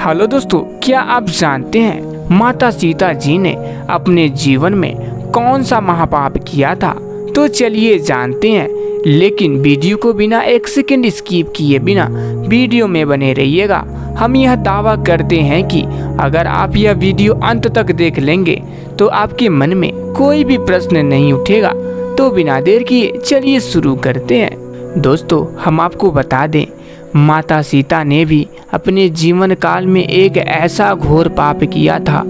Hello दोस्तों, क्या आप जानते हैं माता सीता जी ने अपने जीवन में कौन सा महापाप किया था? तो चलिए जानते हैं, लेकिन वीडियो को बिना एक सेकंड स्किप किए बिना वीडियो में बने रहिएगा। हम यह दावा करते हैं कि अगर आप यह वीडियो अंत तक देख लेंगे तो आपके मन में कोई भी प्रश्न नहीं उठेगा। तो बिना देर किए चलिए शुरू करते हैं। दोस्तों, हम आपको बता दें, माता सीता ने भी अपने जीवन काल में एक ऐसा घोर पाप किया था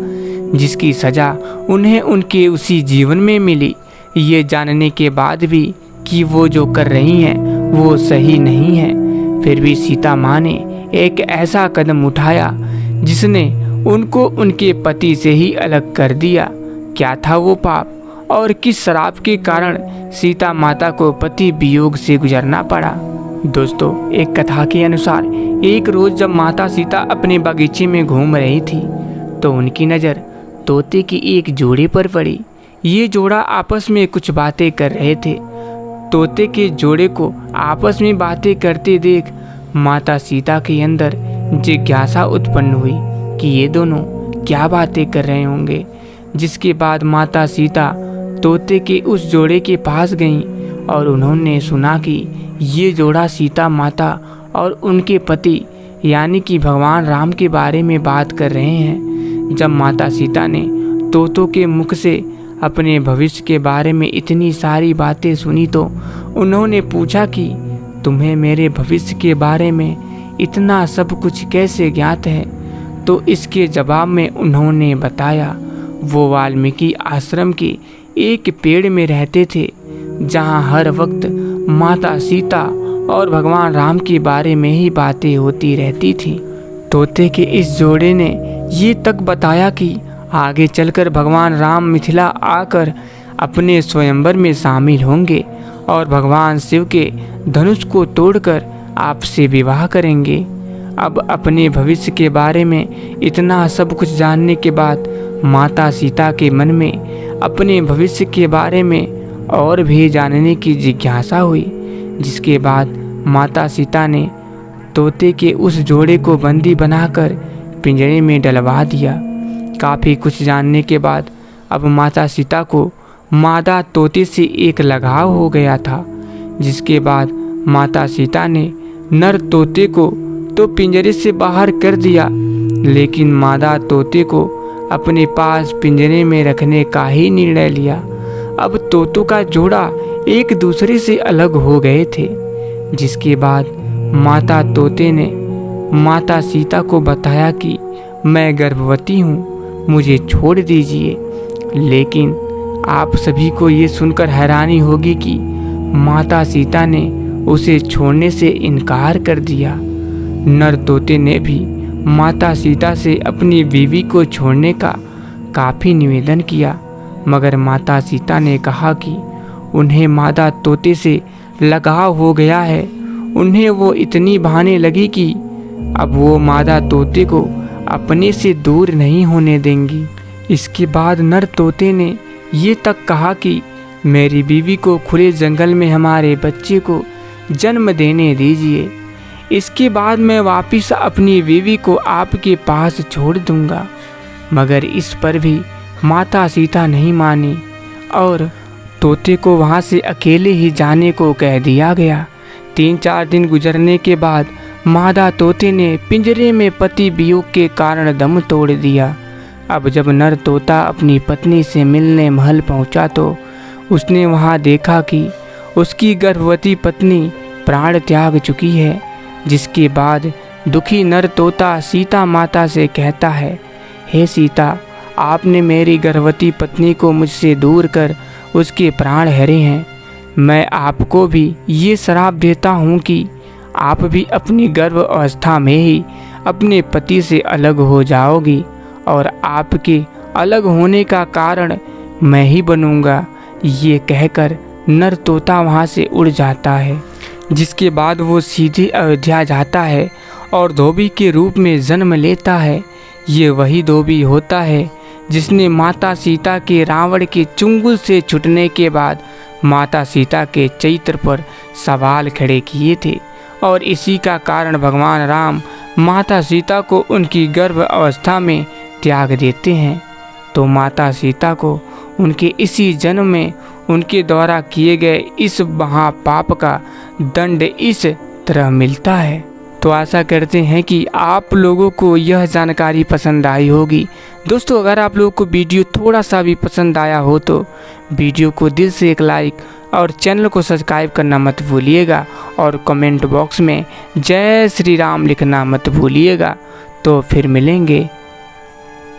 जिसकी सजा उन्हें उनके उसी जीवन में मिली। ये जानने के बाद भी कि वो जो कर रही हैं वो सही नहीं है, फिर भी सीता माँ ने एक ऐसा कदम उठाया जिसने उनको उनके पति से ही अलग कर दिया। क्या था वो पाप और किस श्राप के कारण सीता माता को पति वियोग से गुजरना पड़ा? दोस्तों, एक कथा के अनुसार एक रोज जब माता सीता अपने बगीचे में घूम रही थी तो उनकी नज़र तोते की एक जोड़े पर पड़ी। ये जोड़ा आपस में कुछ बातें कर रहे थे। तोते के जोड़े को आपस में बातें करते देख माता सीता के अंदर जिज्ञासा उत्पन्न हुई कि ये दोनों क्या बातें कर रहे होंगे। जिसके बाद माता सीता तोते के उस जोड़े के पास गईं और उन्होंने सुना कि ये जोड़ा सीता माता और उनके पति यानी कि भगवान राम के बारे में बात कर रहे हैं। जब माता सीता ने तोतों के मुख से अपने भविष्य के बारे में इतनी सारी बातें सुनी तो उन्होंने पूछा कि तुम्हें मेरे भविष्य के बारे में इतना सब कुछ कैसे ज्ञात है? तो इसके जवाब में उन्होंने बताया वो वाल्मीकि आश्रम के एक पेड़ में रहते थे जहाँ हर वक्त माता सीता और भगवान राम के बारे में ही बातें होती रहती थी। तोते के इस जोड़े ने ये तक बताया कि आगे चलकर भगवान राम मिथिला आकर अपने स्वयंवर में शामिल होंगे और भगवान शिव के धनुष को तोड़कर आपसे विवाह करेंगे। अब अपने भविष्य के बारे में इतना सब कुछ जानने के बाद माता सीता के मन में अपने भविष्य के बारे में और भी जानने की जिज्ञासा हुई। जिसके बाद माता सीता ने तोते के उस जोड़े को बंदी बनाकर पिंजरे में डलवा दिया। काफ़ी कुछ जानने के बाद अब माता सीता को मादा तोते से एक लगाव हो गया था। जिसके बाद माता सीता ने नर तोते को तो पिंजरे से बाहर कर दिया, लेकिन मादा तोते को अपने पास पिंजरे में रखने का ही निर्णय लिया। अब तोतों का जोड़ा एक दूसरे से अलग हो गए थे। जिसके बाद माता तोते ने माता सीता को बताया कि मैं गर्भवती हूँ, मुझे छोड़ दीजिए। लेकिन आप सभी को ये सुनकर हैरानी होगी कि माता सीता ने उसे छोड़ने से इनकार कर दिया। नर तोते ने भी माता सीता से अपनी बीवी को छोड़ने का काफ़ी निवेदन किया, मगर माता सीता ने कहा कि उन्हें मादा तोते से लगाव हो गया है। उन्हें वो इतनी भाने लगी कि अब वो मादा तोते को अपने से दूर नहीं होने देंगी। इसके बाद नर तोते ने ये तक कहा कि मेरी बीवी को खुले जंगल में हमारे बच्चे को जन्म देने दीजिए। इसके बाद मैं वापस अपनी बीवी को आपके पास छोड़ दूंगा। मगर इस पर भी माता सीता नहीं मानी और तोते को वहाँ से अकेले ही जाने को कह दिया गया। 3-4 दिन गुजरने के बाद मादा तोते ने पिंजरे में पति वियोग के कारण दम तोड़ दिया। अब जब नर तोता अपनी पत्नी से मिलने महल पहुँचा तो उसने वहाँ देखा कि उसकी गर्भवती पत्नी प्राण त्याग चुकी है। जिसके बाद दुखी नर तोता सीता माता से कहता है, हे सीता, आपने मेरी गर्भवती पत्नी को मुझसे दूर कर उसके प्राण हरे हैं। मैं आपको भी ये श्राप देता हूँ कि आप भी अपनी गर्भ अवस्था में ही अपने पति से अलग हो जाओगी और आपके अलग होने का कारण मैं ही बनूँगा। ये कहकर नर तोता वहाँ से उड़ जाता है। जिसके बाद वो सीधे अयोध्या जाता है और धोबी के रूप में जन्म लेता है। ये वही धोबी होता है जिसने माता सीता के रावण के चुंगल से छूटने के बाद माता सीता के चरित्र पर सवाल खड़े किए थे और इसी का कारण भगवान राम माता सीता को उनकी गर्भ अवस्था में त्याग देते हैं, तो माता सीता को उनके इसी जन्म में उनके द्वारा किए गए इस महापाप का दंड इस तरह मिलता है। तो आशा करते हैं कि आप लोगों को यह जानकारी पसंद आई होगी। दोस्तों, अगर आप लोगों को वीडियो थोड़ा सा भी पसंद आया हो तो वीडियो को दिल से एक लाइक और चैनल को सब्सक्राइब करना मत भूलिएगा और कमेंट बॉक्स में जय श्री राम लिखना मत भूलिएगा। तो फिर मिलेंगे